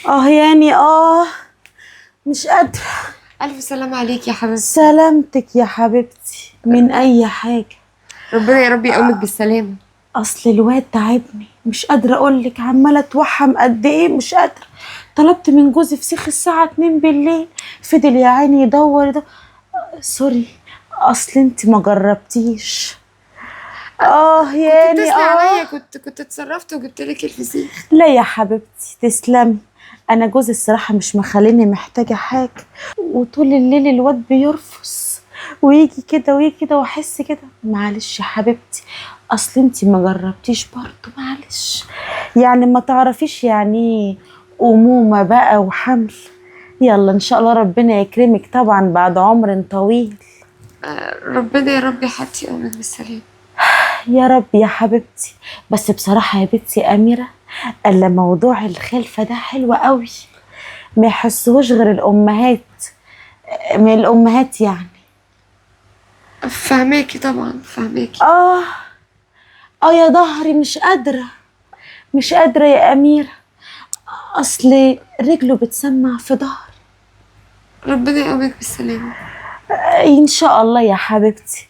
يعني مش قادرة. الف سلام عليك يا حبيبتي. سلامتك يا حبيبتي من اي حاجة. ربنا يا رب يقومك بالسلامة. اصل الواد تعبني، مش قادرة اقولك، عمالة اتوحم قد ايه، مش قادرة. طلبت من جوزي فسيخ الساعة 2 بالليل، فضل يا عيني يدور. سوري، اصل انت ما جربتيش. كنت بتسلي عليا، كنت اتصرفت وجبت لك الفسيخ. لا يا حبيبتي تسلمي. انا جوزي الصراحه مش مخليني محتاجه حاجه، وطول الليل الواد بيرفس ويجي كده ويجي كده واحس كده. معلش يا حبيبتي، اصل انتي ما جربتيش برضه، معلش. يعني ما تعرفيش يعني امومه بقى وحمل. يلا ان شاء الله ربنا يكرمك طبعا بعد عمر طويل. ربنا يا رب يا حبيبتي يقومك بالسلامة. يا رب يا حبيبتي. بس بصراحة يا بنتي أميرة، ألا موضوع الخلفة ده حلو قوي، ما يحسوش غير الأمهات، من الأمهات يعني. فهماكي طبعا فهماكي. يا ظهري، مش قادرة، مش قادرة يا أميرة، أصل رجله بتسمع في ظهري. ربنا يقومك بالسلامة. إن شاء الله يا حبيبتي.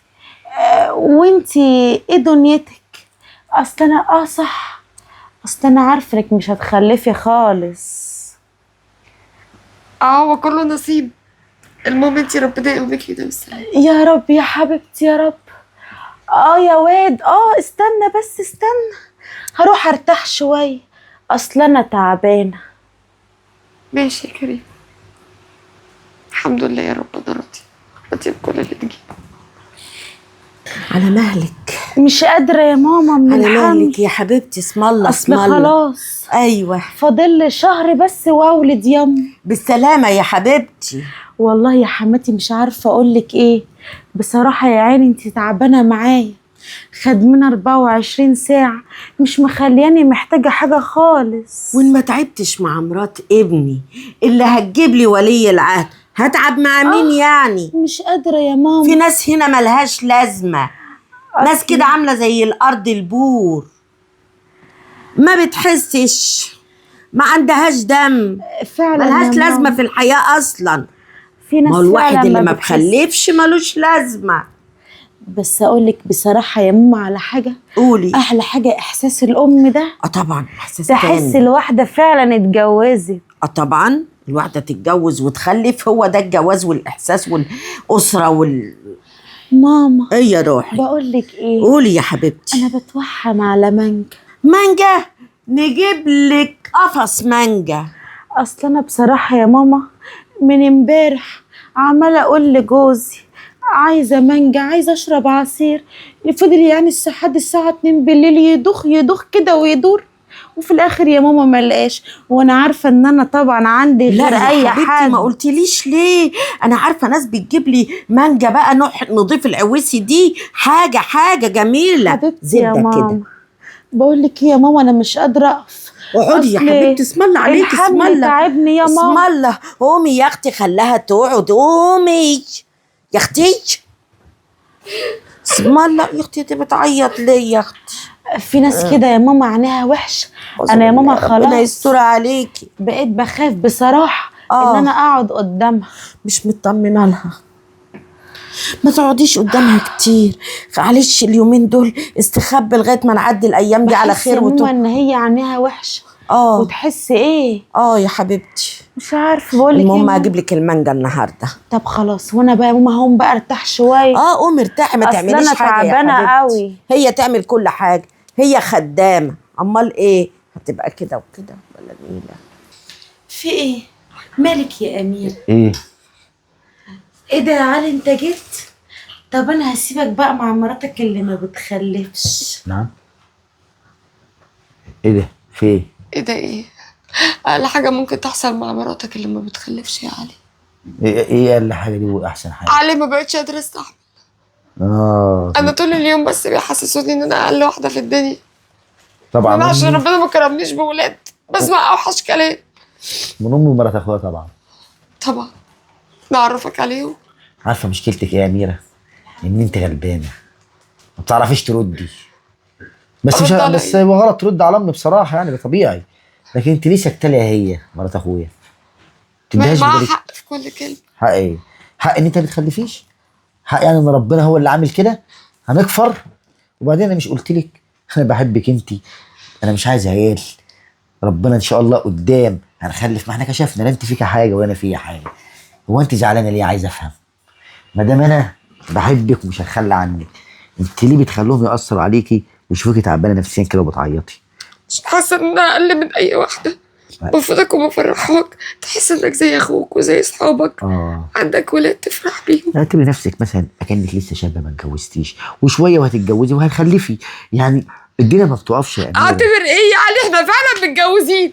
وانتي إيه دنيتك؟ أصل أنا صح، أصل أنا عارفة إنك مش هتخلفي خالص. هو كله نصيب. المهم انتي ربنا يقومك كده بالسلامة. يا رب يا حبيبتي يا رب. يا واد، استنى بس استنى، هروح ارتاح شوية، اصل انا تعبانة. ماشي يا كريم. الحمد لله يا رب، انا راضية بكل اللي تجي. على مهلك. مش قادرة يا ماما من على الحمل. مهلك يا حبيبتي، اسم الله اصل اسم الله. خلاص ايوه فاضل شهر بس واولد يم. بالسلامة يا حبيبتي. والله يا حماتي مش عارفة اقولك ايه، بصراحة يا عيني انتي تعبانة معايا، خدمنا 24 ساعة، مش مخلياني محتاجة حاجة خالص. وان ما تعبتش مع مرات ابني اللي هتجيب لي ولي العهد، هتعب مع مين يعني؟ مش قادرة يا ماما. في ناس هنا ملهاش لازمة، ناس كده عاملة زي الأرض البور، ما بتحسش، ما عندهاش دم، فعلا ملهاش يا لازمة ماما. في الحياة أصلا. في ناس ما هو الواحد فعلا اللي ما بتحس. بخلفش ملوش لازمة. بس اقولك بصراحة يا ماما على حاجة، قولي. احلى حاجة احساس الام ده. طبعا احساس تحس تاني. الواحدة فعلا اتجوزت. طبعا الواحدة تتجوز وتخلف، هو ده الجواز والاحساس والاسرة ماما ايه يا روحي؟ بقولك ايه، قولي يا حبيبتي. انا بتوحم على مانجا. مانجا؟ نجيب لك قفص مانجا. اصل انا بصراحة يا ماما من امبارح عمالة اقول لجوزي عايزة مانجا، عايزة اشرب عصير، فضل يعني لحد الساعة 2 بالليل يدوخ يدوخ كده ويدور، وفي الاخر يا ماما ما لقاش. وانا عارفه ان انا طبعا عندي غير لا اي يا حبيبتي حد. ما قلتليش ليه؟ انا عارفه ناس بتجيب لي مانجا بقى نضيف العويسي دي، حاجه جميله. حبيبتي يا زبده كده. ماما بقول لك ايه يا ماما، انا مش قادره اقف. اقعدي يا حبيبتي، اسم الله عليكي، اسم الحمل الله. تعبني يا اسم ماما. الله. قومي يا اختي، خلاها تقعد، قومي يا اختي. اسم الله يا اختي، انت بتعيط ليه يا اختي؟ في ناس كده يا ماما عينيها وحشه. انا يا ماما خلاص ربنا يستر عليكي. بقيت بخاف بصراحه ان انا اقعد قدامها. مش مطمنه لها، ما تقعديش قدامها كتير، معلش اليومين دول استخبي لغايه ما نعدي الايام دي على خير. بحس يا ماما ان هي عينيها وحشه. وتحس ايه؟ يا حبيبتي مش عارفه بقول لك. المهم اجيب لك المانجا النهارده. طب خلاص، وانا بقى يا ماما هقوم بقى ارتاح شويه. قومي ارتاحي، ما تعمليش أنا حاجه يا تعبانة حبيبتي. قوي. هي تعمل كل حاجه، هي خدامه، امال ايه؟ هتبقى كده وكده ولا نيله؟ في ايه؟ مالك يا امير؟ ايه ده يا علي انت جيت؟ طب انا هسيبك بقى مع مراتك اللي ما بتخلفش. نعم؟ ايه ده؟ في ايه؟ ايه ده ايه؟ اقل حاجة ممكن تحصل مع مراتك اللي ما بتخلفش يا علي. ايه اقل حاجه دي واحسن حاجه؟ علي ما بقتش قادرة استحمل. انا طول اليوم بس بيحسسوني ان انا اقل واحدة في الدنيا. طبعا انا عشان ربنا ما كرمنيش بولاد بسمع اوحش كلام من ام مرات اخويا طبعا. طبعا نعرفك عليهم. عارفه مشكلتك ايه يا اميره؟ ان انت غلبانه ما بتعرفيش تردي. بس مش أرد على بس إيه؟ هو غلط ترد على امي بصراحه، يعني ده طبيعي. لكن انت ليه سكتالي يا هي مرات اخويا؟ ما تديهاش معاها بالك؟ حق في كل كلمه. حق ايه؟ حق ان انت ما بتخلفيش؟ حق يعني ان ربنا هو اللي عامل كده؟ هنكفر؟ وبعدين انا مش قلت لك انا بحبك انت؟ انا مش عايز عيال. ربنا ان شاء الله قدام هنخلف، ما احنا كشفنا لا انت فيك حاجه ولا انا فيا حاجه. هو انت زعلانه ليه؟ عايز افهم. ما دام انا بحبك ومش هتخلى عنك، انت ليه بتخلوهم ياثروا عليكي ويشوفوكي تعبانه نفسيا كده وبتعيطي؟ مش حاسه ان انا اقل من اي واحده. بفضلك وبفرحك، تحس انك زي اخوك وزي اصحابك. عندك ولاد تفرح بيهم. اعتبري نفسك مثلا اكنك لسه شابه ما اتجوزتيش، وشويه وهتتجوزي وهتخلفي. يعني الدنيا ما بتقفش يا اميره. اعتبر ايه يعني؟ احنا فعلا متجوزين.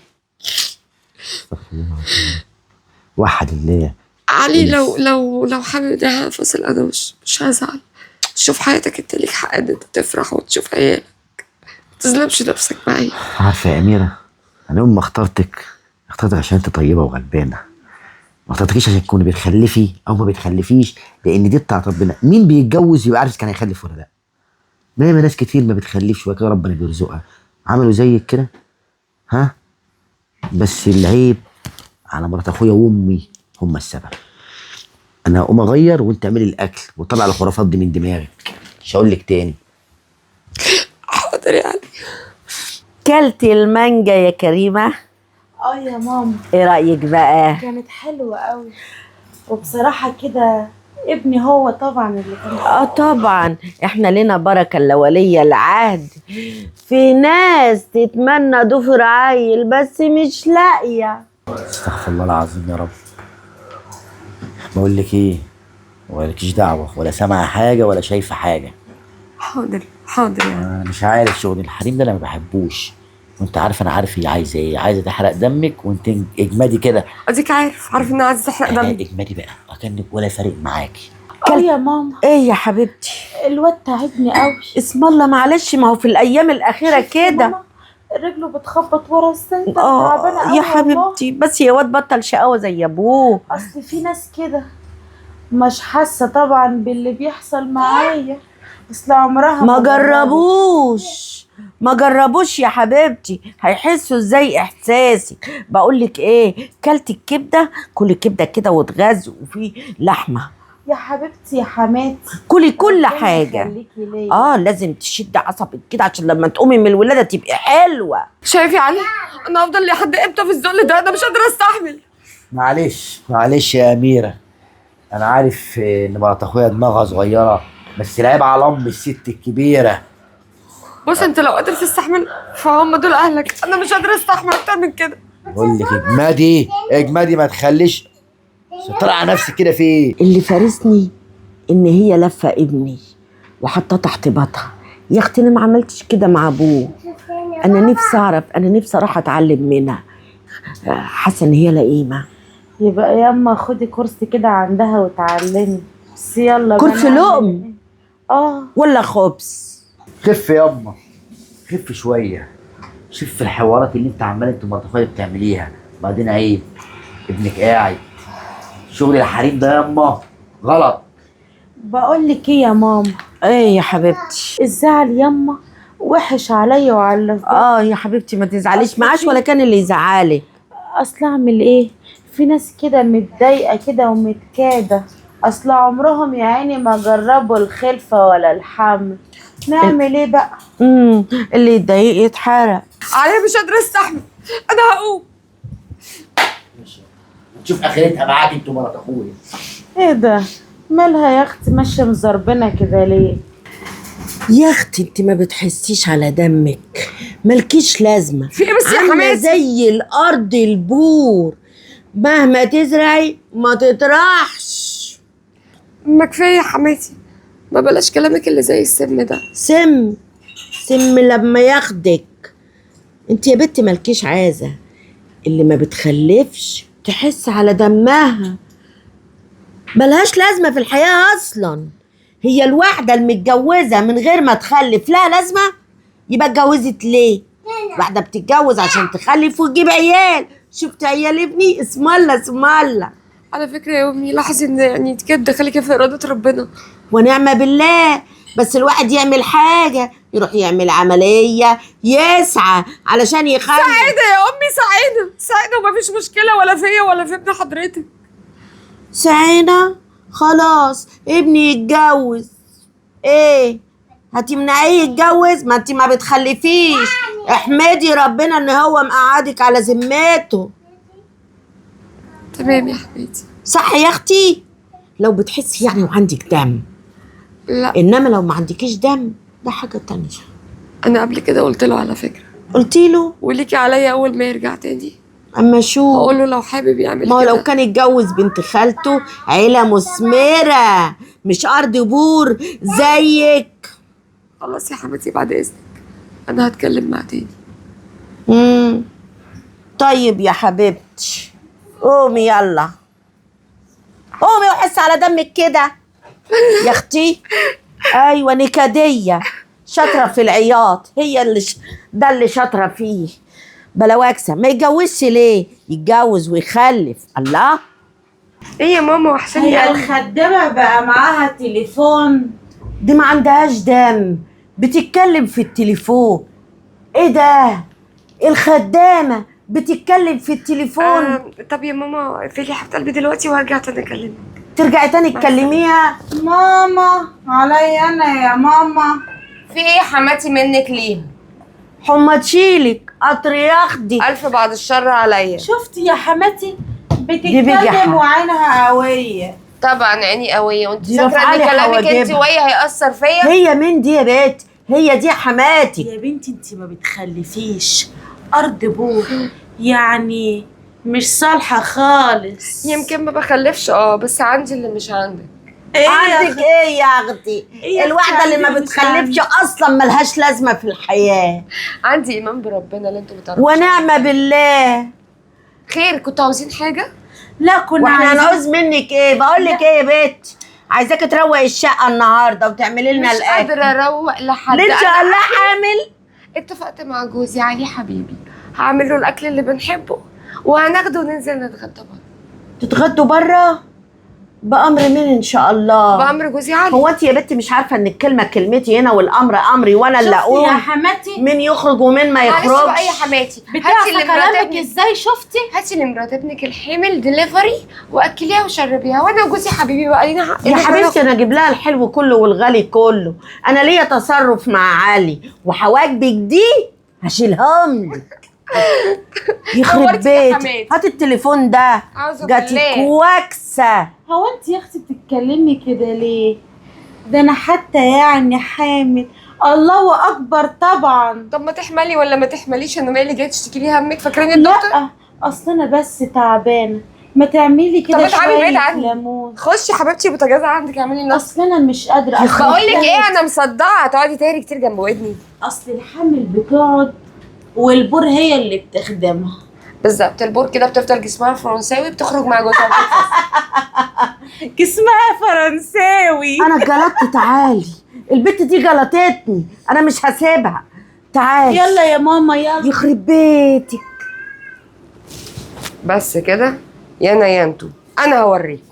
وحد الله. علي لو حابب ده هنفصل، انا مش هزعل. شوف حياتك، انت ليك حق ان انت تفرح وتشوف عيالك. ما تظلمش نفسك معايا. عارفه يا اميره، انا يوم ما اخترتك عشان انت طيبه وغلبانه. ما اخترتكيش عشان تكوني بتخلفي او ما بتخلفيش، لان دي بتاعت ربنا. مين بيتجوز يبقى عارف كان هيخلف ولا لا؟ ما ناس كتير ما بتخلفش وكده ربنا بيرزقها. عملوا زيك كده، ها؟ بس العيب على مرات اخويا وامي، هم السبب. انا هقوم اغير وانت اعملي الاكل وطلع الخرافات دي من دماغك. مش هقول لك تاني. حاضر يا علي. كلتي المانجا يا كريمه؟ يا ماما. ايه رايك بقى؟ كانت حلوه قوي، وبصراحه كده ابني هو طبعا اللي كان. طبعا احنا لنا بركه الا ولي العهد. في ناس تتمنى ضفر عيل بس مش لاقيه. استغفر الله العظيم يا رب. بقول لك ايه، مالكيش دعوه، ولا سامعه حاجه ولا شايفه حاجه. حاضر يا علي. انا مش عارف شغل الحريم ده، انا ما بحبوش. وانت عارف انا عارف هي عايزه ايه. عايزه تحرق دمك وانت اجمادي كده. اديك عارف انها عايزه تحرق دمي. اجمادي بقى اكنك ولا فارق معاكي. يا ماما. ايه يا حبيبتي؟ الواد تعبني قوي. اسم الله، معلش، ما هو في الايام الاخيره كده رجله بتخبط ورا السنتر، تعبانه قوي يا حبيبتي. بس يا واد بطل شقاوه زي ابوه. اصل في ناس كده مش حاسه طبعا باللي بيحصل معايا، اصل عمرها ما جربوش يا حبيبتي. هيحسوا ازاي احساسي؟ بقولك ايه، كلت الكبده، كل الكبده كده واتغاز وفي لحمه. يا حبيبتي يا حماتي، كلي كل حاجه. لازم تشد عصبك كده عشان لما تقومي من الولاده تبقي حلوه. شايف يا علي، انا هفضل لحد امتى في الذل ده؟ انا مش قادره استحمل. معلش يا اميره، انا عارف ان مرات اخويا دماغها صغيره، بس العيب على ام الست الكبيره. بص، انت لو قادر تستحمل فهم دول اهلك. انا مش قادره استحمل اكتر من كده. بقول لك اجمادي ما تخليش سيطرة على نفسك كده. في ايه اللي فارسني؟ ان هي لفه ابني وحطاه تحت باطها. يا اختي انا ما عملتش كده مع ابوه. انا نفسي اعرف، انا نفسي اروح اتعلم منها. حاسه ان هي لئيمه. يبقى ياما خدي كورس كده عندها وتعلمي. بس يلا كورس لقم ولا خبز؟ خف ياما، خف شويه. شوف الحوارات اللي انت عمال انت مرات اخويا بتعمليها. بعدين عيب ابنك قاعد. شغل الحريم ده ياما غلط. بقول لك ايه يا ماما؟ ايه يا حبيبتي؟ الزعل ياما وحش عليا وعلى يا حبيبتي ما تزعليش، معاش ولا كان اللي يزعلك. اصل اعمل ايه؟ في ناس كده متضايقه كده ومتكاده، اصل عمرهم يا عيني ما جربوا الخلفه ولا الحمل. نعمل ايه بقى؟ اللي يتضايق يتحرق. علي مش قادره استحمل، انا هقوم. شوف اخرتها معاك انت مرات اخويا. ايه ده؟ مالها يا اختي ماشيه مزربنه كده ليه؟ يا اختي انت ما بتحسيش على دمك، مالكيش لازمه. في ايه بس يا حماتي؟ زي الارض البور، مهما تزرعي ما تطرحش. ما كفايه يا حماتي، ما بلاش كلامك اللي زي السم ده. سم لما ياخدك. انت يا بنتي مالكيش عازه. اللي ما بتخلفش تحس على دمها، ملهاش لازمه في الحياه اصلا. هي الواحده المتجوزه من غير ما تخلف لها لازمه؟ يبقى اتجوزت ليه؟ واحده بتتجوز عشان تخلف وتجيب عيال. شفت عيال ابني؟ اسم الله. على فكره يا امي، لاحظي ان كده دخلك في اراده ربنا ونعم بالله. بس الواحد يعمل حاجه يروح يعمل عمليه، يسعى علشان يخلف. سعيدة يا امي، سعيدة ومفيش مشكلة ولا فيا ولا في ابن حضرتك. سعينا خلاص ابني يتجوز. ايه هتمنعيه يتجوز؟ ما انت ما بتخلفيش. احمدي ربنا ان هو مقعدك على ذمته. تمام يا حبيبتي. صح يا اختي؟ لو بتحسي يعني وعندك دم، لا انما لو ما عندكيش دم ده حاجه تانية. انا قبل كده قلت له على فكرة، قلتي له؟ وليكي عليا اول ما يرجع تاني اما شو هقول له لو حابب يعمل ما هو كده. لو كان يتجوز بنت خالته عيله مثمره مش ارض بور زيك. خلاص يا حبيبتي بعد اذنك انا هتكلم معاه تاني. طيب يا حبيبتي قومي يلا، قومي وحس على دمك كده يا اختي. ايوه نكديه شاطره في العياط، هي اللي ده اللي شاطره فيه. بلاواكسه ما يتجوزش ليه؟ يتجوز ويخلف. الله ايه يا ماما وحشاني هي قوي. الخدامة بقى معاها تليفون؟ دي ما عندهاش دم بتتكلم في التليفون. ايه ده؟ الخدامه بتتكلم في التليفون؟ طب يا ماما اقفلي حبيبه قلبي دلوقتي وارجع تاني اكلمك. ترجعي تاني تكلميها؟ ماما عليا انا يا ماما. في ايه يا حماتي منك ليه؟ حما تشيلك قطر ياخدي. الف بعد الشر عليا. شفتي يا حماتي بيجحة. بتتكلم وعينها قوية. طبعا عيني قويه، وانت دي فاكره رافعة ان لي كلامك انت حواجبها. وهي هيأثر فيا؟ هي مين دي يا بنت؟ هي دي حماتي. يا بنتي انتي ما بتخلفيش، ارض بور، يعني مش صالحة خالص. يمكن ما بخلفش بس عندي اللي مش عندك. عندك ايه يا اختي؟ إيه يا الواحدة اللي ما أختي؟ بتخلفش اصلا ملهاش لازمة في الحياة. عندي ايمان بربنا اللي انتوا بتعرفوا. ونعمة بالله. خير كنتوا عاوزين حاجه؟ لا كنا واحنا عايزين- هنعوز منك ايه؟ بقول لك ايه يا بنت، عايزاكي تروقي الشقة النهاردة وتعملي لنا مش الاكل. قادره اروق لحد. ليه ان شاء أنا الله حامل؟ اتفقت مع جوزي علي حبيبي هعمل له الاكل اللي بنحبه وهناخده وننزل نتغدى بره. تتغدوا بره؟ بأمر مين ان شاء الله؟ بأمر جوزي علي. هو انت يا بنتي مش عارفه ان الكلمه كلمتي هنا والامر امري وانا اللي شفتي اقول يا حماتي مين يخرج ومين ما معلش بقى يا يخرجش؟ حماتي، بتعرفي كلامك ازاي؟ شفتي؟ هاتي لمرات ابنك الحامل دليفري واكليها وشربيها، وانا وجوزي حبيبي بقى لينا حق. يا حبيبتي انا اجيب لها الحلو كله والغالي كله، انا ليا تصرف مع علي وحواجبك دي هشيلهم لك. يخرب نورتي يا بيتك. حماتي. هات التليفون ده أعوذ جاتك بالله. وكسه. هو انت يا اختي بتتكلمي كده ليه؟ ده انا حتى يعني حامل. الله اكبر طبعا. طب ما تحملي ولا ما تحمليش، انا مالي جاي تشتكي لي همك؟ فاكراني الدكتور؟ لا اصل انا بس تعبانه، ما تعملي كده طب اتعبي بعيد شويه عني. ليمون. خشي حبيبتي بوتاجازة عندك اعملي لنفسك. اصل انا مش قادره. بقول لك ايه، انا مصدعه هتقعدي تهري كتير جنب ودني. اصل الحامل بتقعد والبور هي اللي بتخدمها. بالظبط، البور كده بتفضل جسمها فرنساوي بتخرج مع جوزها. جسمها فرنساوي. انا جلطت، تعالي البت دي جلطتني، انا مش هسيبها. تعالي يلا يا ماما يلا. يخرب بيتك. بس كده يا انا يا انتو، انا هوريك.